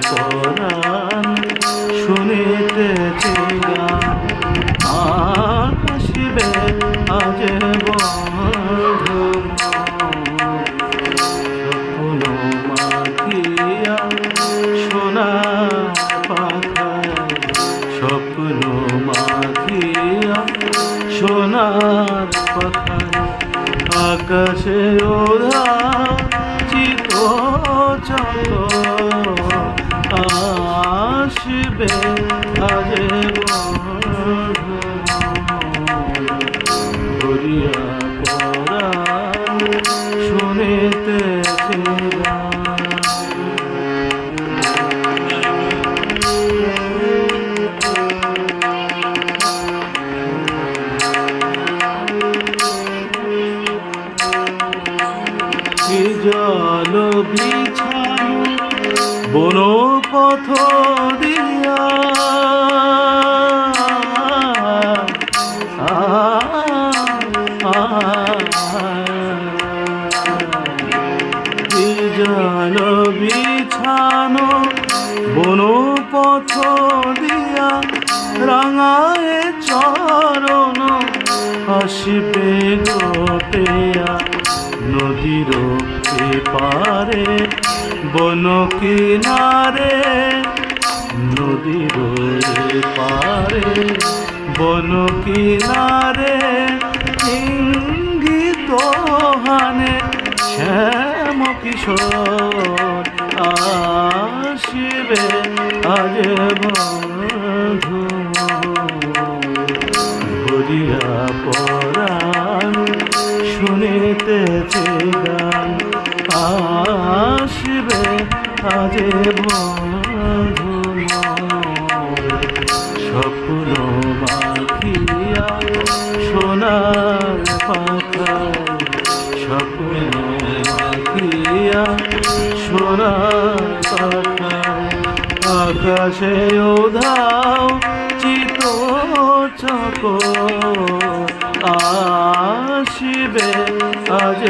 পরাণ শুনিতেছে গান আসিবে আজ বর্ধমান স্বপ্ন মাখিয়া সোনার পাখায় স্বপ্ন মাখিয়া সোনার পাখায় আকাশে ওধা চিত চক আসবে আজ ধরিয়া পরাণ শুনিতেছে জল বিছানো বন পথ দিয়া জল বিছানো বন পথ দিয়া রাঙায় চরণ আসবে গোপেয়া নদীর পারে বন কিনারে নদীর পারে বন কিনারে ইঙ্গিত হানে শ্যাম কিশোর আসিবে আজ বন্ধু ভরিয়া পরাণ শুনিতেছে গান আসবে আজ বন্ধু স্বপ্ন মাখিয়া সোনার পাখায় স্বপ্ন মাখিয়া সোনার পাখায় আকাশে উধাও চিত চক আসিবে আজ